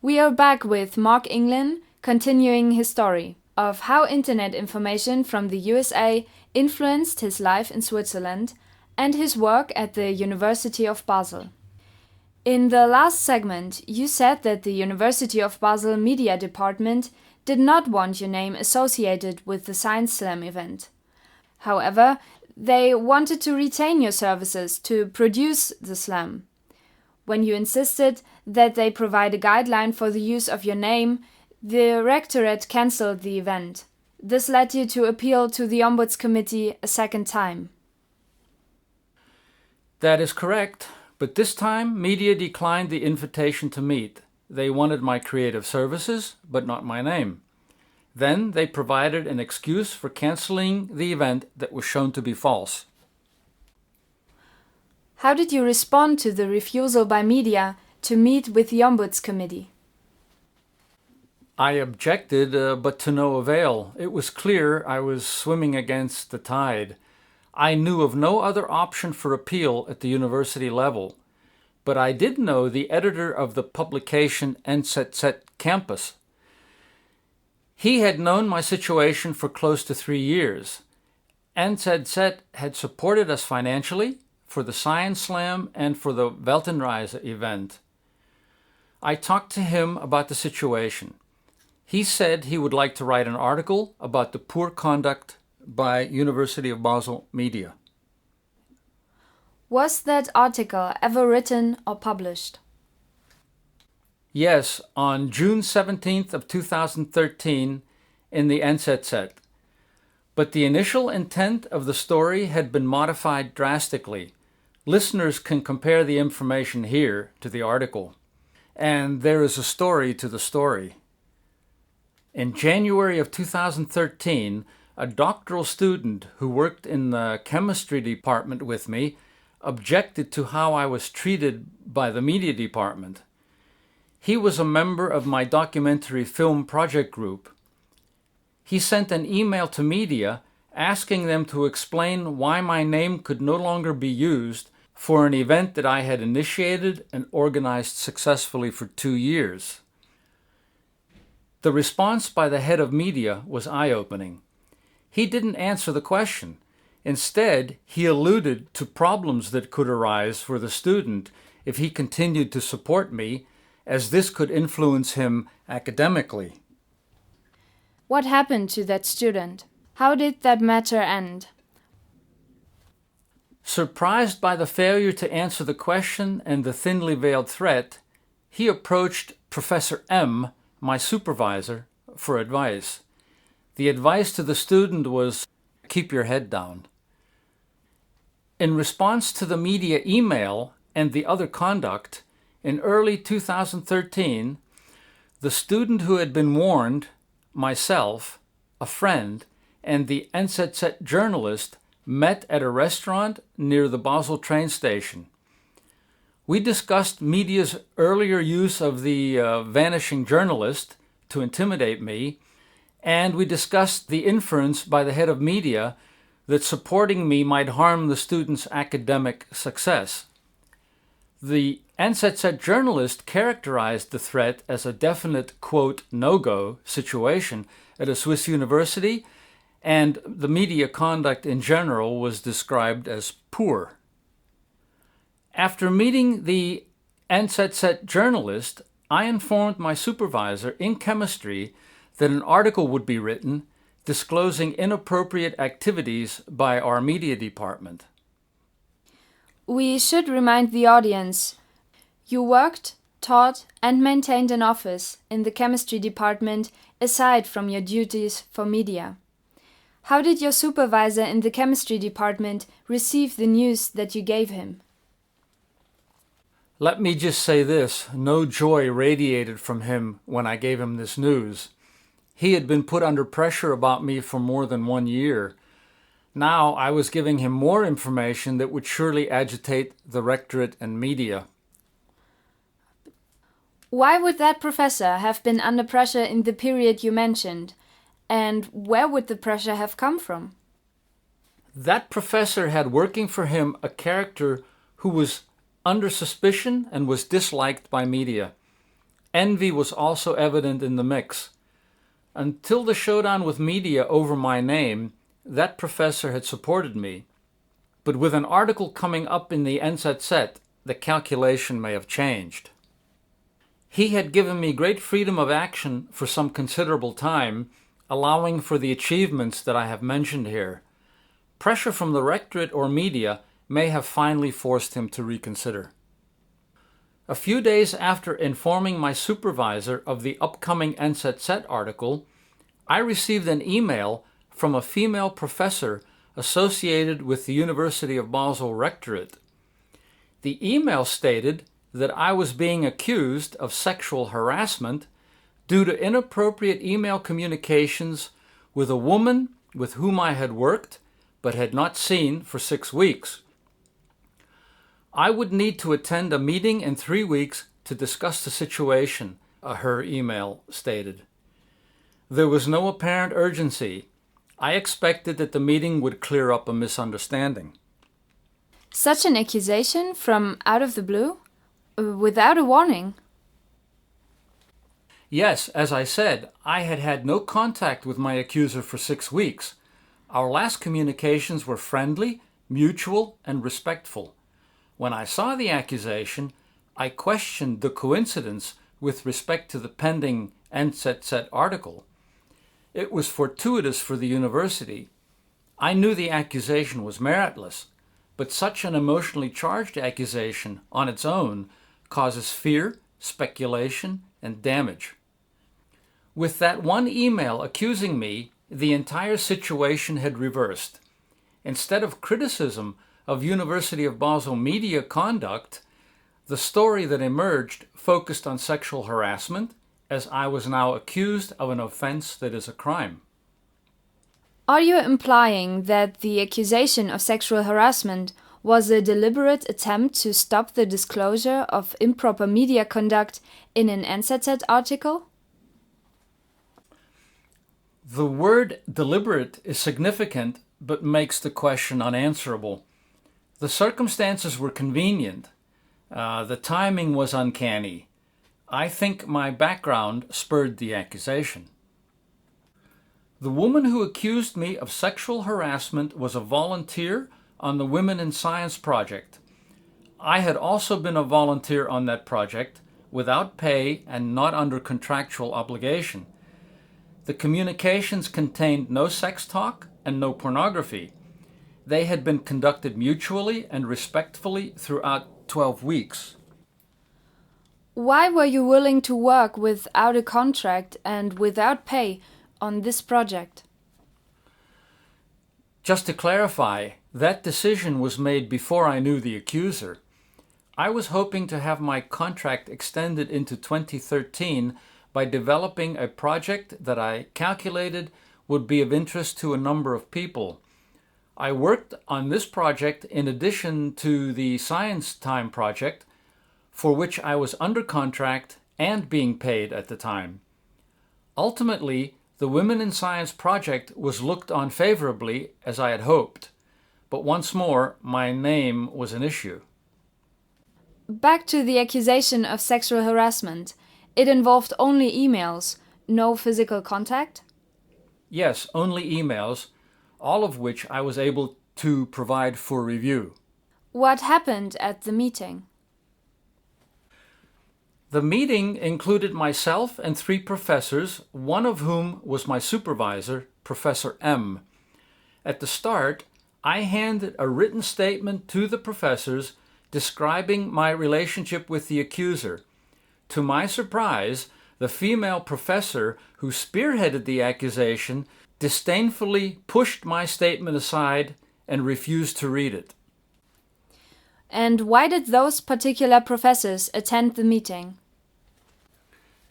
We are back with Mark England, continuing his story of how internet information from the USA influenced his life in Switzerland and his work at the University of Basel. In the last segment, you said that the University of Basel Media Department did not want your name associated with the Science Slam event. However, they wanted to retain your services to produce the slam. When you insisted that they provide a guideline for the use of your name, the rectorate cancelled the event. This led you to appeal to the Ombuds Committee a second time. That is correct, but this time media declined the invitation to meet. They wanted my creative services, but not my name. Then they provided an excuse for cancelling the event that was shown to be false. How did you respond to the refusal by media to meet with the Ombuds Committee? I objected, but to no avail. It was clear I was swimming against the tide. I knew of no other option for appeal at the university level, but I did know the editor of the publication NZZ Campus. He had known my situation for close to 3 years. NZZ had supported us financially for the Science Slam and for the Weltenreise event. I talked to him about the situation. He said he would like to write an article about the poor conduct by University of Basel media. Was that article ever written or published? Yes, on June 17th of 2013 in the NZZ. But the initial intent of the story had been modified drastically. Listeners can compare the information here to the article. And there is a story to the story. In January of 2013, a doctoral student who worked in the chemistry department with me objected to how I was treated by the media department. He was a member of my documentary film project group. He sent an email to media asking them to explain why my name could no longer be used for an event that I had initiated and organized successfully for 2 years. The response by the head of media was eye-opening. He didn't answer the question. Instead, he alluded to problems that could arise for the student if he continued to support me, as this could influence him academically. What happened to that student? How did that matter end? Surprised by the failure to answer the question and the thinly veiled threat, he approached Professor M, my supervisor, for advice. The advice to the student was, keep your head down. In response to the media email and the other conduct, in early 2013, the student who had been warned, myself, a friend, and the NZZ journalist met at a restaurant near the Basel train station. We discussed media's earlier use of the vanishing journalist to intimidate me, and we discussed the inference by the head of media that supporting me might harm the student's academic success. The NZZ journalist characterized the threat as a definite, quote, no-go situation at a Swiss university, and the media conduct in general was described as poor. After meeting the NZZ journalist, I informed my supervisor in chemistry that an article would be written disclosing inappropriate activities by our media department. We should remind the audience, you worked, taught and maintained an office in the chemistry department aside from your duties for media. How did your supervisor in the chemistry department receive the news that you gave him? Let me just say this, no joy radiated from him when I gave him this news. He had been put under pressure about me for more than 1 year. Now I was giving him more information that would surely agitate the rectorate and media. Why would that professor have been under pressure in the period you mentioned? And where would the pressure have come from? That professor had working for him a character who was under suspicion and was disliked by media. Envy was also evident in the mix. Until the showdown with media over my name, that professor had supported me. But with an article coming up in the NZZ, the calculation may have changed. He had given me great freedom of action for some considerable time, allowing for the achievements that I have mentioned here. Pressure from the rectorate or media may have finally forced him to reconsider. A few days after informing my supervisor of the upcoming NZZ article, I received an email from a female professor associated with the University of Basel rectorate. The email stated that I was being accused of sexual harassment due to inappropriate email communications with a woman with whom I had worked but had not seen for 6 weeks. I would need to attend a meeting in 3 weeks to discuss the situation, her email stated. There was no apparent urgency. I expected that the meeting would clear up a misunderstanding. Such an accusation from out of the blue? Without a warning? Yes, as I said, I had had no contact with my accuser for 6 weeks. Our last communications were friendly, mutual, and respectful. When I saw the accusation, I questioned the coincidence with respect to the pending NZZ article. It was fortuitous for the university. I knew the accusation was meritless, but such an emotionally charged accusation on its own causes fear, speculation, and damage. With that one email accusing me, the entire situation had reversed. Instead of criticism of University of Basel media conduct, the story that emerged focused on sexual harassment, as I was now accused of an offense that is a crime. Are you implying that the accusation of sexual harassment was a deliberate attempt to stop the disclosure of improper media conduct in an NZZ article? The word deliberate is significant but makes the question unanswerable. The circumstances were convenient. The timing was uncanny. I think my background spurred the accusation. The woman who accused me of sexual harassment was a volunteer on the Women in Science project. I had also been a volunteer on that project without pay and not under contractual obligation. The communications contained no sex talk and no pornography. They had been conducted mutually and respectfully throughout 12 weeks. Why were you willing to work without a contract and without pay on this project? Just to clarify, that decision was made before I knew the accuser. I was hoping to have my contract extended into 2013 by developing a project that I calculated would be of interest to a number of people. I worked on this project in addition to the Science Time project, for which I was under contract and being paid at the time. Ultimately, the Women in Science project was looked on favorably, as I had hoped, but once more, my name was an issue. Back to the accusation of sexual harassment. It involved only emails, no physical contact? Yes, only emails, all of which I was able to provide for review. What happened at the meeting? The meeting included myself and 3 professors, one of whom was my supervisor, Professor M. At the start, I handed a written statement to the professors describing my relationship with the accuser. To my surprise, the female professor who spearheaded the accusation disdainfully pushed my statement aside and refused to read it. And why did those particular professors attend the meeting?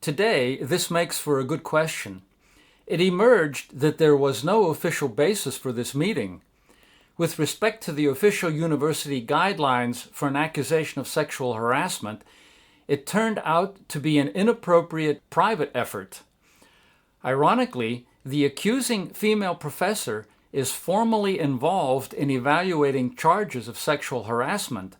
Today, this makes for a good question. It emerged that there was no official basis for this meeting. With respect to the official university guidelines for an accusation of sexual harassment, it turned out to be an inappropriate private effort. Ironically, the accusing female professor is formally involved in evaluating charges of sexual harassment,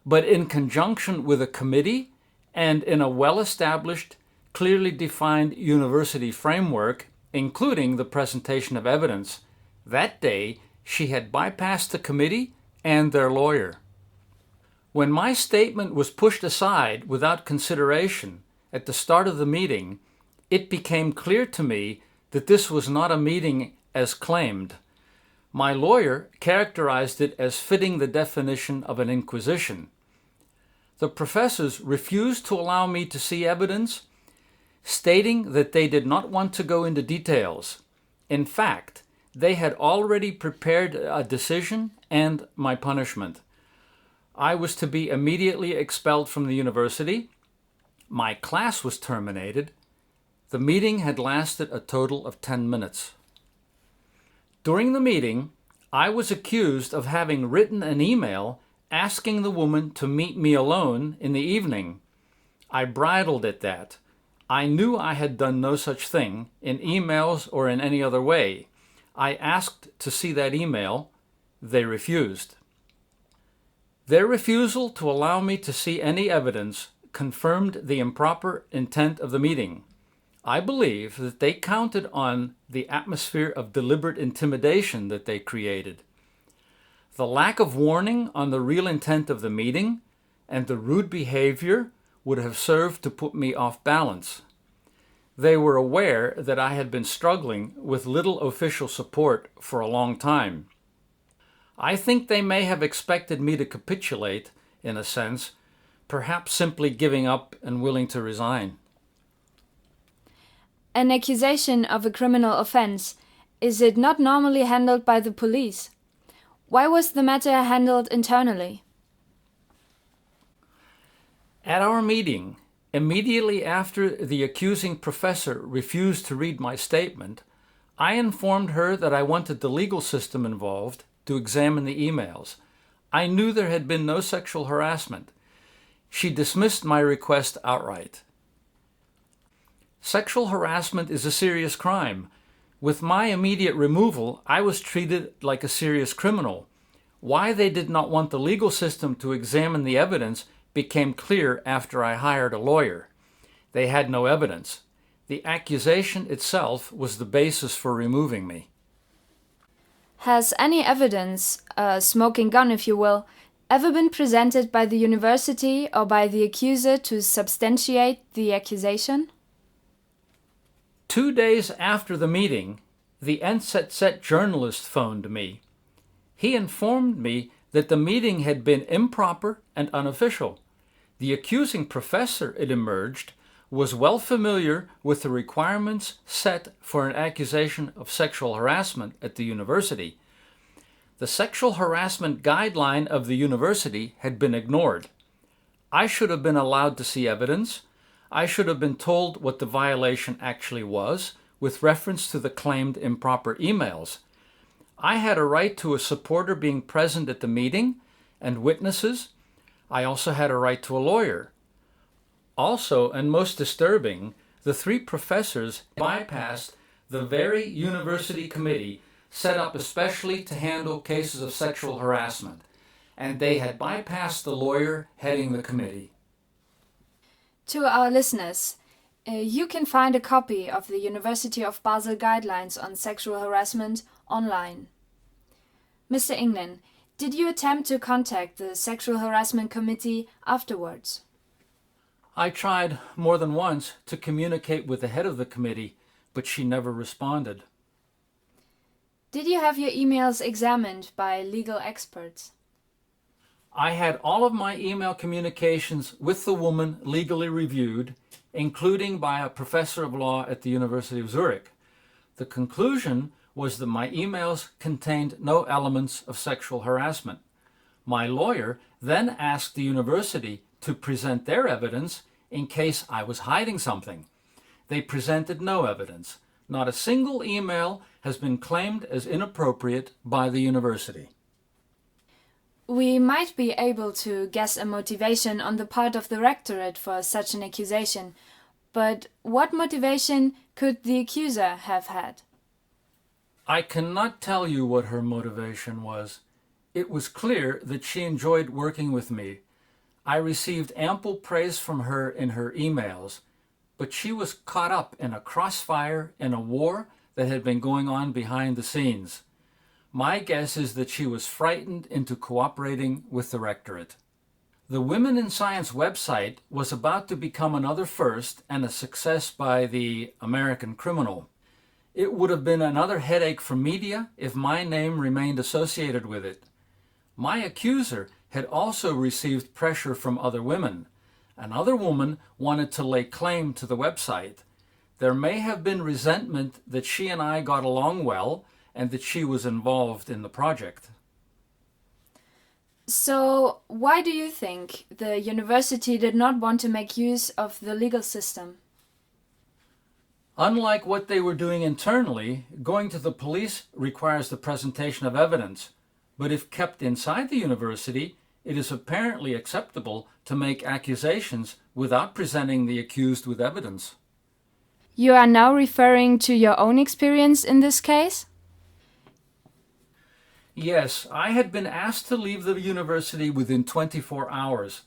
but in conjunction with a committee and in a well-established, clearly defined university framework, including the presentation of evidence. That day, she had bypassed the committee and their lawyer. When my statement was pushed aside without consideration at the start of the meeting, it became clear to me that this was not a meeting as claimed. My lawyer characterized it as fitting the definition of an inquisition. The professors refused to allow me to see evidence, stating that they did not want to go into details. In fact, they had already prepared a decision and my punishment. I was to be immediately expelled from the university. My class was terminated. The meeting had lasted a total of 10 minutes. During the meeting, I was accused of having written an email asking the woman to meet me alone in the evening. I bridled at that. I knew I had done no such thing in emails or in any other way. I asked to see that email. They refused. Their refusal to allow me to see any evidence confirmed the improper intent of the meeting. I believe that they counted on the atmosphere of deliberate intimidation that they created. The lack of warning on the real intent of the meeting and the rude behavior would have served to put me off balance. They were aware that I had been struggling with little official support for a long time. I think they may have expected me to capitulate, in a sense, perhaps simply giving up and willing to resign. An accusation of a criminal offense, is it not normally handled by the police? Why was the matter handled internally? At our meeting, immediately after the accusing professor refused to read my statement, I informed her that I wanted the legal system involved to examine the emails. I knew there had been no sexual harassment. She dismissed my request outright. Sexual harassment is a serious crime. With my immediate removal, I was treated like a serious criminal. Why they did not want the legal system to examine the evidence became clear after I hired a lawyer. They had no evidence. The accusation itself was the basis for removing me. Has any evidence, a smoking gun if you will, ever been presented by the university or by the accuser to substantiate the accusation? 2 days after the meeting, the NZZ journalist phoned me. He informed me that the meeting had been improper and unofficial. The accusing professor, it emerged, was well familiar with the requirements set for an accusation of sexual harassment at the university. The sexual harassment guideline of the university had been ignored. I should have been allowed to see evidence. I should have been told what the violation actually was, with reference to the claimed improper emails. I had a right to a supporter being present at the meeting and witnesses. I also had a right to a lawyer. Also, and most disturbing, the 3 professors bypassed the very university committee set up especially to handle cases of sexual harassment, and they had bypassed the lawyer heading the committee. To our listeners, you can find a copy of the University of Basel guidelines on sexual harassment online. Mr. England, did you attempt to contact the Sexual Harassment Committee afterwards? I tried more than once to communicate with the head of the committee, but she never responded. Did you have your emails examined by legal experts? I had all of my email communications with the woman legally reviewed, including by a professor of law at the University of Zurich. The conclusion was that my emails contained no elements of sexual harassment. My lawyer then asked the university to present their evidence in case I was hiding something. They presented no evidence. Not a single email has been claimed as inappropriate by the university. We might be able to guess a motivation on the part of the rectorate for such an accusation, but what motivation could the accuser have had? I cannot tell you what her motivation was. It was clear that she enjoyed working with me. I received ample praise from her in her emails, but she was caught up in a crossfire in a war that had been going on behind the scenes. My guess is that she was frightened into cooperating with the rectorate. The Women in Science website was about to become another first and a success by the American Criminal. It would have been another headache for media if my name remained associated with it. My accuser had also received pressure from other women. Another woman wanted to lay claim to the website. There may have been resentment that she and I got along well and that she was involved in the project. So, why do you think the university did not want to make use of the legal system? Unlike what they were doing internally, going to the police requires the presentation of evidence. But if kept inside the university, it is apparently acceptable to make accusations without presenting the accused with evidence. You are now referring to your own experience in this case? Yes, I had been asked to leave the university within 24 hours.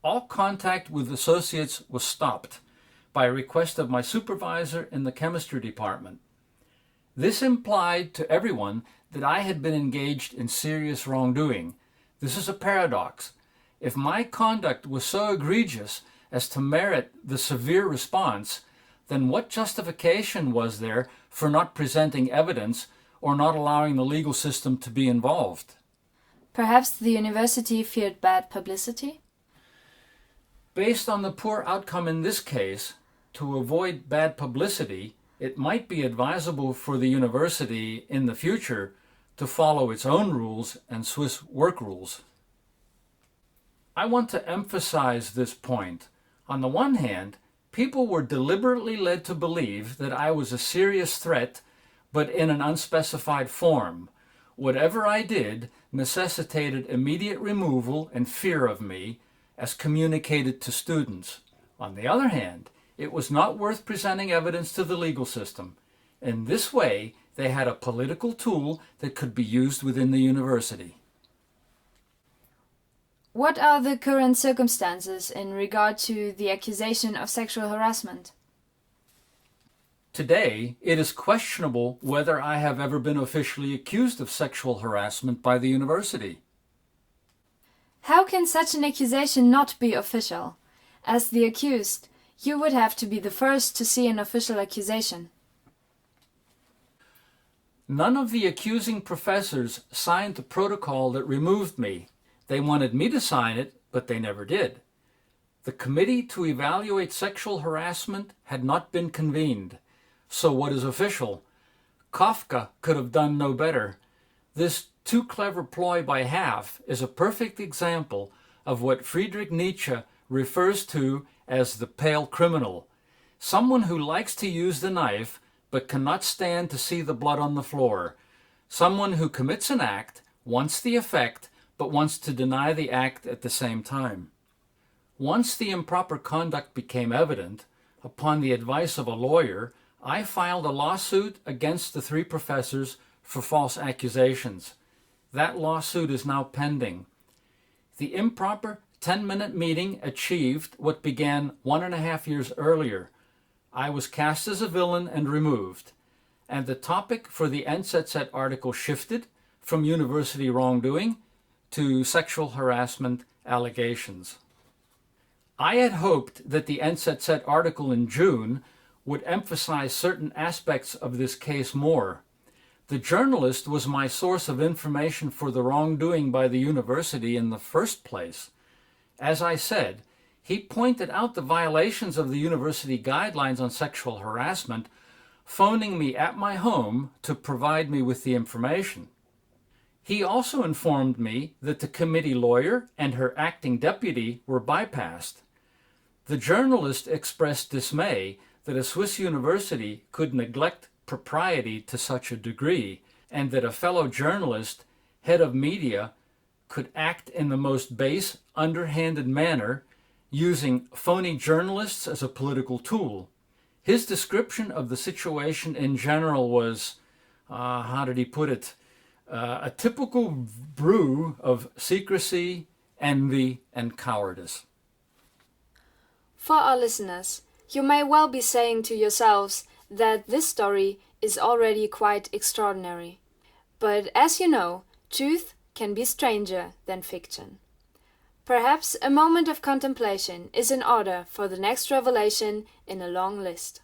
All contact with associates was stopped by request of my supervisor in the chemistry department. This implied to everyone that I had been engaged in serious wrongdoing. This is a paradox. If my conduct was so egregious as to merit the severe response, then what justification was there for not presenting evidence or not allowing the legal system to be involved? Perhaps the university feared bad publicity? Based on the poor outcome in this case, to avoid bad publicity, it might be advisable for the university in the future to follow its own rules and Swiss work rules. I want to emphasize this point. On the one hand, people were deliberately led to believe that I was a serious threat, but in an unspecified form. Whatever I did necessitated immediate removal and fear of me, as communicated to students. On the other hand, it was not worth presenting evidence to the legal system. In this way, they had a political tool that could be used within the university. What are the current circumstances in regard to the accusation of sexual harassment? Today, it is questionable whether I have ever been officially accused of sexual harassment by the university. How can such an accusation not be official? As the accused, you would have to be the first to see an official accusation. None of the accusing professors signed the protocol that removed me. They wanted me to sign it, but they never did. The committee to evaluate sexual harassment had not been convened. So what is official? Kafka could have done no better. This too clever ploy by half is a perfect example of what Friedrich Nietzsche refers to as the pale criminal, someone who likes to use the knife but cannot stand to see the blood on the floor, someone who commits an act, wants the effect, but wants to deny the act at the same time. Once the improper conduct became evident, upon the advice of a lawyer, I filed a lawsuit against the 3 professors for false accusations. That lawsuit is now pending. The improper 10-minute meeting achieved what began 1.5 years earlier. I was cast as a villain and removed, and the topic for the NZZ article shifted from university wrongdoing to sexual harassment allegations. I had hoped that the NZZ article in June would emphasize certain aspects of this case more. The journalist was my source of information for the wrongdoing by the university in the first place. As I said, he pointed out the violations of the university guidelines on sexual harassment, phoning me at my home to provide me with the information. He also informed me that the committee lawyer and her acting deputy were bypassed. The journalist expressed dismay that a Swiss university could neglect propriety to such a degree, and that a fellow journalist, head of media, could act in the most base, underhanded manner, using phony journalists as a political tool. His description of the situation in general was, how did he put it, a typical brew of secrecy envy, and cowardice. For our listeners, you may well be saying to yourselves that this story is already quite extraordinary. But as you know, truth can be stranger than fiction. Perhaps a moment of contemplation is in order for the next revelation in a long list.